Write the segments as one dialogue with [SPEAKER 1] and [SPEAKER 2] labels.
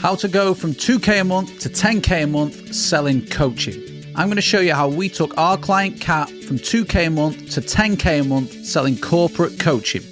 [SPEAKER 1] How to go from 2K a month to 10K a month selling coaching. I'm going to show you how we took our client Kat from 2K a month to 10K a month selling corporate coaching.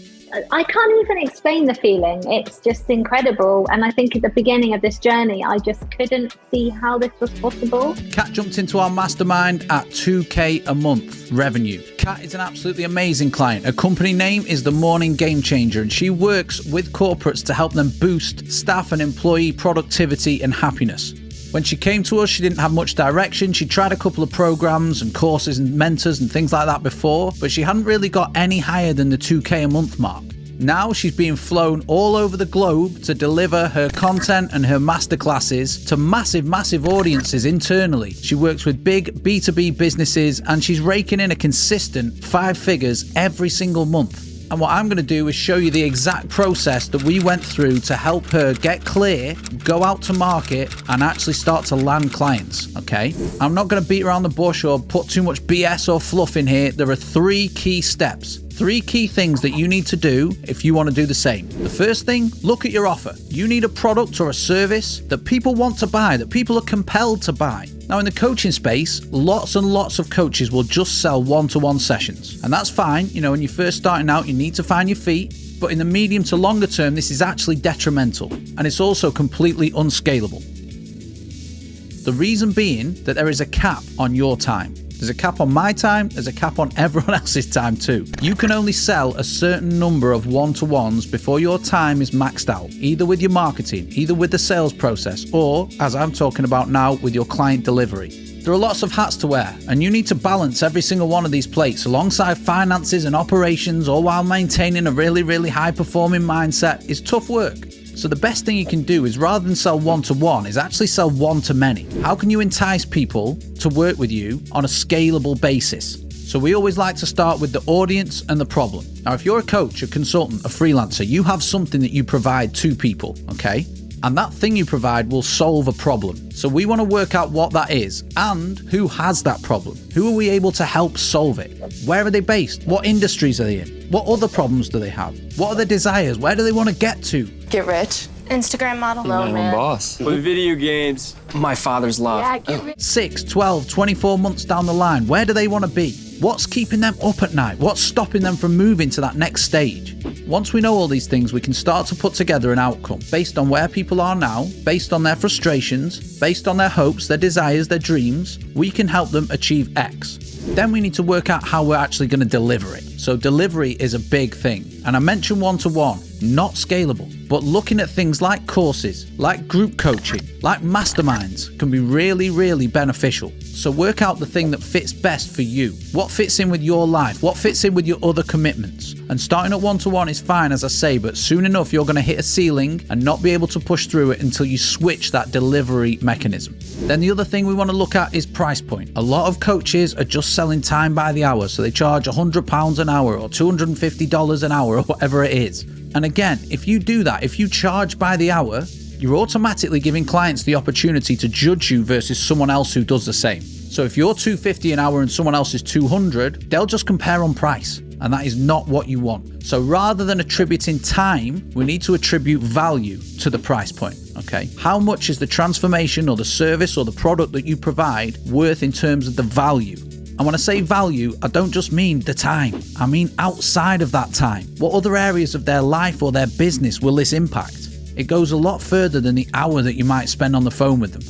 [SPEAKER 2] I can't even explain the feeling. It's just incredible. And I think at the beginning of this journey, I just couldn't see how this was possible.
[SPEAKER 1] Kat jumped into our mastermind at 2K a month revenue. Kat is an absolutely amazing client. Her company name is The Morning Game Changer, and she works with corporates to help them boost staff and employee productivity and happiness. When she came to us, she didn't have much direction. She tried a couple of programs and courses and mentors and things like that before, but she hadn't really got any higher than the 2K a month mark. Now she's being flown all over the globe to deliver her content and her masterclasses to massive audiences internally. She works with big B2B businesses and she's raking in a consistent 5 figures every single month. And what I'm going to do is show you the exact process that we went through to help her get clear, go out to market, and actually start to land clients, okay? I'm not going to beat around the bush or put too much BS or fluff in here. There are 3 key steps. 3 key things that you need to do if you want to do the same. The first thing, look at your offer. You need a product or a service that people want to buy, that people are compelled to buy. Now, in the coaching space, lots and lots of coaches will just sell one-to-one sessions. And that's fine. You know, when you're first starting out, you need to find your feet. But in the medium to longer term, this is actually detrimental. And it's also completely unscalable. The reason being that there is a cap on your time. There's a cap on my time, there's a cap on everyone else's time too. You can only sell a certain number of one-to-ones before your time is maxed out, either with your marketing, either with the sales process, or, as I'm talking about now, with your client delivery. There are lots of hats to wear, and you need to balance every single one of these plates alongside finances and operations, all while maintaining a really high-performing mindset. Is tough work. So the best thing you can do is, rather than sell one-to-one, is actually sell one-to-many. How can you entice people to work with you on a scalable basis? So we always like to start with the audience and the problem. Now, if you're a coach, a consultant, a freelancer, you have something that you provide to people, okay? And that thing you provide will solve a problem. So we want to work out what that is and who has that problem. Who are we able to help solve it? Where are they based? What industries are they in? What other problems do they have? What are their desires? Where do they want to get to?
[SPEAKER 3] Get rich. Instagram model.
[SPEAKER 4] My own boss.
[SPEAKER 5] With video games.
[SPEAKER 4] My father's love.
[SPEAKER 3] Yeah,
[SPEAKER 1] 6, 12, 24 months down the line, where do they want to be? What's keeping them up at night? What's stopping them from moving to that next stage? Once we know all these things, we can start to put together an outcome based on where people are now, based on their frustrations, based on their hopes, their desires, their dreams. We can help them achieve X. Then we need to work out how we're actually going to deliver it. So delivery is a big thing. And I mentioned one-to-one, not scalable. But looking at things like courses, like group coaching, like masterminds can be really beneficial. So work out the thing that fits best for you. What fits in with your life? What fits in with your other commitments? And starting at one-to-one is fine, as I say, but soon enough you're going to hit a ceiling and not be able to push through it until you switch that delivery mechanism. Then the other thing we want to look at is price point. A lot of coaches are just selling time by the hour, so they charge £100 an hour or $250 an hour or whatever it is. And again, if you do that, if you charge by the hour, you're automatically giving clients the opportunity to judge you versus someone else who does the same. So if you're $250 an hour and someone else is $200, they'll just compare on price. And that is not what you want. So rather than attributing time, we need to attribute value to the price point, okay? How much is the transformation or the service or the product that you provide worth in terms of the value? And when I say value, I don't just mean the time. I mean outside of that time. What other areas of their life or their business will this impact? It goes a lot further than the hour that you might spend on the phone with them.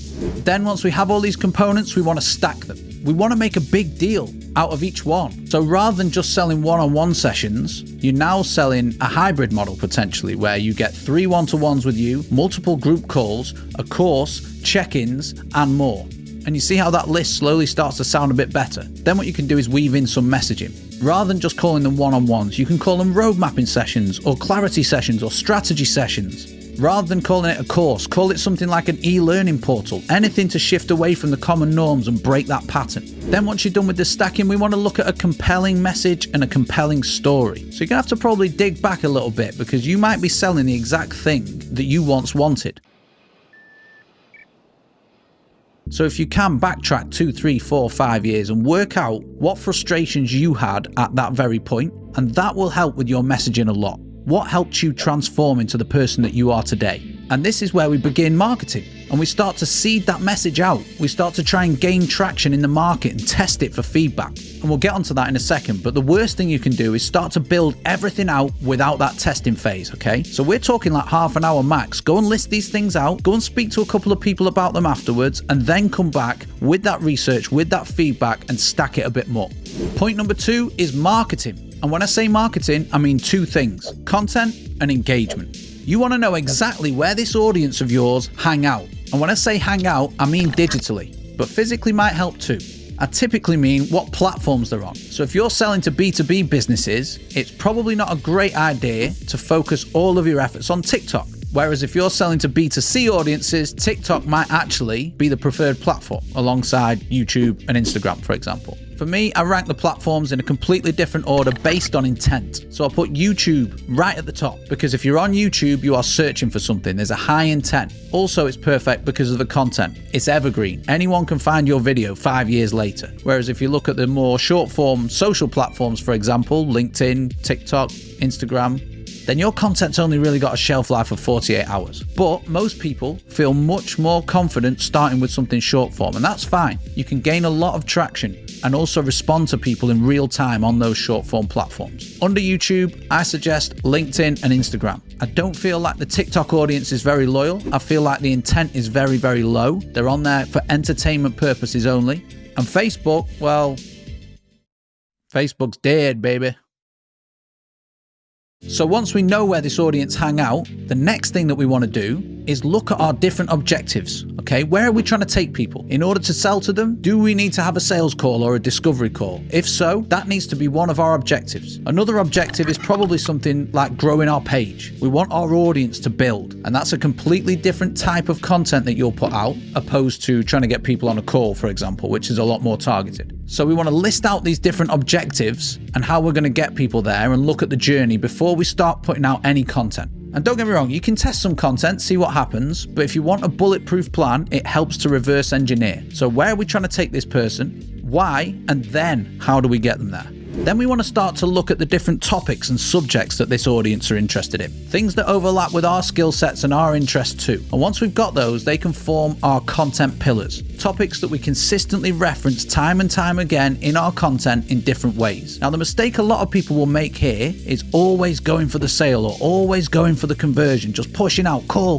[SPEAKER 1] Then once we have all these components, we want to stack them. We want to make a big deal out of each one. So rather than just selling one-on-one sessions, you're now selling a hybrid model potentially, where you get 3 one-to-ones with you, multiple group calls, a course, check-ins, and more. And you see how that list slowly starts to sound a bit better. Then what you can do is weave in some messaging. Rather than just calling them one-on-ones, you can call them road mapping sessions or clarity sessions or strategy sessions. Rather than calling it a course, call it something like an e-learning portal. Anything to shift away from the common norms and break that pattern. Then once you're done with the stacking, we want to look at a compelling message and a compelling story. So you're going to have to probably dig back a little bit, because you might be selling the exact thing that you once wanted. So if you can backtrack 2, 3, 4, 5 years and work out what frustrations you had at that very point, and that will help with your messaging a lot. What helped you transform into the person that you are today? And this is where we begin marketing. And we start to seed that message out. We start to try and gain traction in the market and test it for feedback. And we'll get onto that in a second. But the worst thing you can do is start to build everything out without that testing phase, okay? So we're talking like half an hour max. Go and list these things out. Go and speak to a couple of people about them afterwards. And then come back with that research, with that feedback, and stack it a bit more. Point number 2 is marketing. And when I say marketing, I mean 2 things: content and engagement. You want to know exactly where this audience of yours hang out. And when I say hang out, I mean digitally, but physically might help too. I typically mean what platforms they're on. So if you're selling to B2B businesses, it's probably not a great idea to focus all of your efforts on TikTok. Whereas if you're selling to B2C audiences, TikTok might actually be the preferred platform alongside YouTube and Instagram, for example. For me, I rank the platforms in a completely different order based on intent. So I'll put YouTube right at the top because if you're on YouTube, you are searching for something. There's a high intent. Also, it's perfect because of the content. It's evergreen. Anyone can find your video 5 years later. Whereas if you look at the more short form social platforms, for example, LinkedIn, TikTok, Instagram, then your content's only really got a shelf life of 48 hours. But most people feel much more confident starting with something short form, and that's fine. You can gain a lot of traction and also respond to people in real time on those short form platforms. Under YouTube, I suggest LinkedIn and Instagram. I don't feel like the TikTok audience is very loyal. I feel like the intent is very, very low. They're on there for entertainment purposes only. And Facebook, well, Facebook's dead, baby. So once we know where this audience hang out, the next thing that we want to do is look at our different objectives. Okay, where are we trying to take people? In order to sell to them, do we need to have a sales call or a discovery call? If so, that needs to be one of our objectives. Another objective is probably something like growing our page. We want our audience to build, and that's a completely different type of content that you'll put out, opposed to trying to get people on a call, for example, which is a lot more targeted. So we want to list out these different objectives and how we're going to get people there and look at the journey before we start putting out any content. And don't get me wrong, you can test some content, see what happens, but if you want a bulletproof plan, it helps to reverse engineer. So where are we trying to take this person? Why? And then how do we get them there? Then we want to start to look at the different topics and subjects that this audience are interested in. Things that overlap with our skill sets and our interests too. And once we've got those, they can form our content pillars. Topics that we consistently reference time and time again in our content in different ways. Now, the mistake a lot of people will make here is always going for the sale or always going for the conversion, just pushing out call.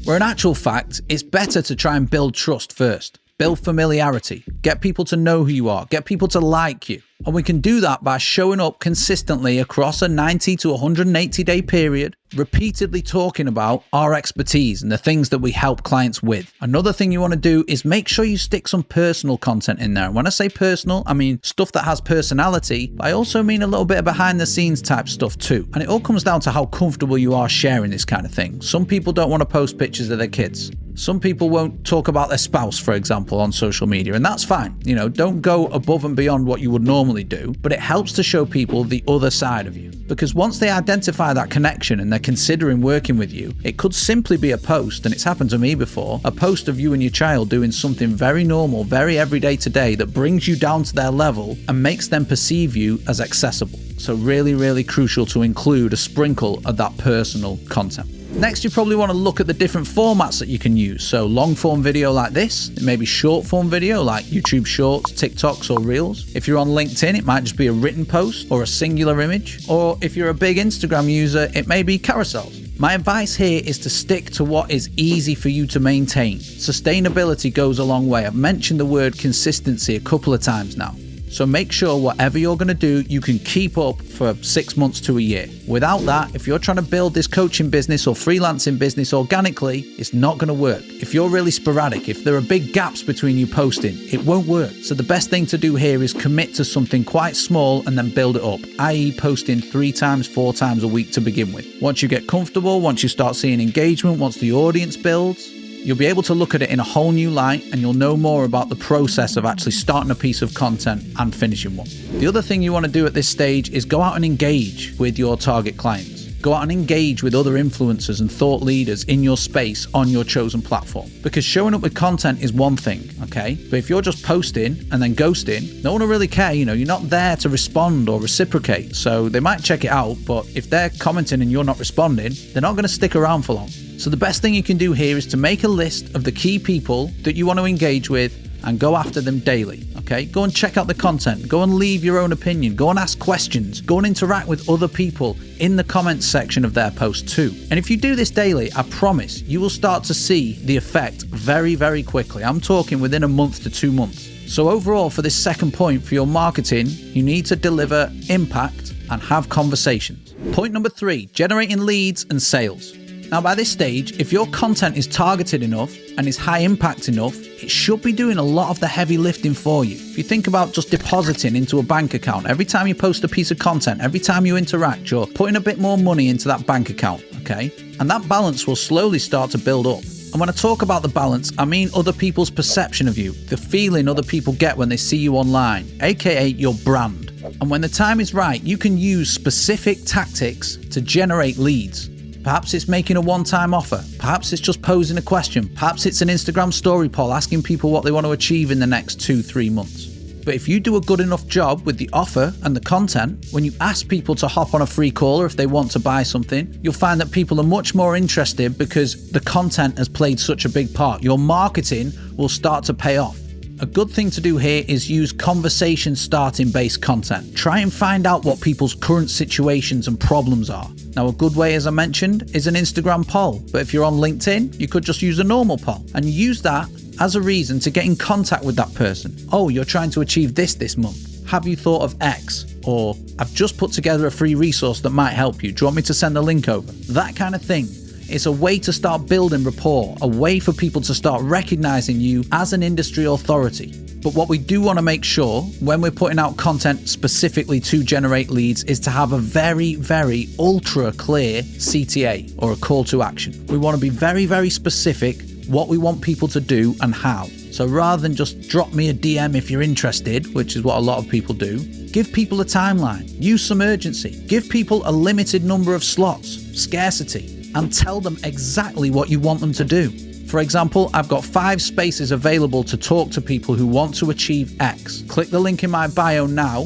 [SPEAKER 1] Where in actual fact, it's better to try and build trust first. Build familiarity, get people to know who you are, get people to like you. And we can do that by showing up consistently across a 90 to 180 day period, repeatedly talking about our expertise and the things that we help clients with. Another thing you want to do is make sure you stick some personal content in there. And when I say personal, I mean stuff that has personality, but I also mean a little bit of behind the scenes type stuff too. And it all comes down to how comfortable you are sharing this kind of thing. Some people don't want to post pictures of their kids. Some people won't talk about their spouse, for example, on social media, and that's fine. You know, don't go above and beyond what you would normally do, but it helps to show people the other side of you. Because once they identify that connection and they're considering working with you, it could simply be a post, and it's happened to me before, a post of you and your child doing something very normal, very everyday today that brings you down to their level and makes them perceive you as accessible. So really, really crucial to include a sprinkle of that personal content. Next, you probably want to look at the different formats that you can use. So long form video like this, it may be short form video like YouTube Shorts, TikToks or Reels. If you're on LinkedIn, it might just be a written post or a singular image. Or if you're a big Instagram user, it may be carousels. My advice here is to stick to what is easy for you to maintain. Sustainability goes a long way. I've mentioned the word consistency a couple of times now. So make sure whatever you're going to do, you can keep up for 6 months to a year. Without that, if you're trying to build this coaching business or freelancing business organically, it's not going to work. If you're really sporadic, if there are big gaps between you posting, it won't work. So the best thing to do here is commit to something quite small and then build it up, i.e. posting 3 times, 4 times a week to begin with. Once you get comfortable, once you start seeing engagement, once the audience builds, you'll be able to look at it in a whole new light and you'll know more about the process of actually starting a piece of content and finishing one. The other thing you want to do at this stage is go out and engage with your target clients. Go out and engage with other influencers and thought leaders in your space on your chosen platform. Because showing up with content is one thing, okay? But if you're just posting and then ghosting, no one will really care. You know, you're not there to respond or reciprocate. So they might check it out, but if they're commenting and you're not responding, they're not going to stick around for long. So the best thing you can do here is to make a list of the key people that you want to engage with and go after them daily, okay? Go and check out the content, go and leave your own opinion, go and ask questions, go and interact with other people in the comments section of their post too. And if you do this daily, I promise you will start to see the effect very, very quickly. I'm talking within a month to 2 months. So overall, for this second point for your marketing, you need to deliver impact and have conversations. Point number 3, generating leads and sales. Now, by this stage, if your content is targeted enough and is high impact enough, it should be doing a lot of the heavy lifting for you. If you think about just depositing into a bank account, every time you post a piece of content, every time you interact, you're putting a bit more money into that bank account, okay? And that balance will slowly start to build up. And when I talk about the balance, I mean other people's perception of you, the feeling other people get when they see you online, aka your brand. And when the time is right, you can use specific tactics to generate leads. Perhaps it's making a one-time offer. Perhaps it's just posing a question. Perhaps it's an Instagram story poll asking people what they want to achieve in the next 2-3 months. But if you do a good enough job with the offer and the content, when you ask people to hop on a free call or if they want to buy something, you'll find that people are much more interested because the content has played such a big part. Your marketing will start to pay off. A good thing to do here is use conversation starting based content. Try and find out what people's current situations and problems are. Now, a good way, as I mentioned, is an Instagram poll. But if you're on LinkedIn, you could just use a normal poll and use that as a reason to get in contact with that person. Oh, you're trying to achieve this month. Have you thought of X? Or I've just put together a free resource that might help you. Do you want me to send a link over? That kind of thing. It's a way to start building rapport, a way for people to start recognizing you as an industry authority. But what we do want to make sure when we're putting out content specifically to generate leads is to have a very, very ultra clear CTA or a call to action. We want to be very, very specific what we want people to do and how. So rather than just drop me a DM if you're interested, which is what a lot of people do, give people a timeline, use some urgency, give people a limited number of slots, scarcity, and tell them exactly what you want them to do. For example, I've got 5 spaces available to talk to people who want to achieve X. Click the link in my bio now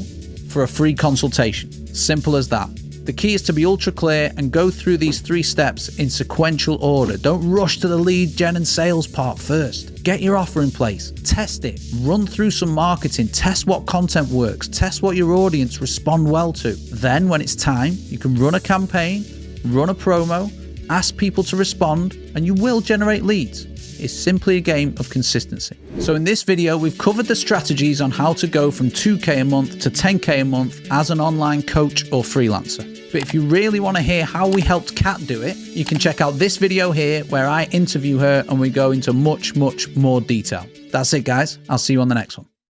[SPEAKER 1] for a free consultation. Simple as that. The key is to be ultra clear and go through these 3 steps in sequential order. Don't rush to the lead gen and sales part first. Get your offer in place, test it, run through some marketing, test what content works, test what your audience respond well to. Then when it's time, you can run a campaign, run a promo, ask people to respond, and you will generate leads. It's simply a game of consistency. So in this video, we've covered the strategies on how to go from 2K a month to 10K a month as an online coach or freelancer. But if you really want to hear how we helped Kat do it, you can check out this video here where I interview her and we go into much, much more detail. That's it, guys. I'll see you on the next one.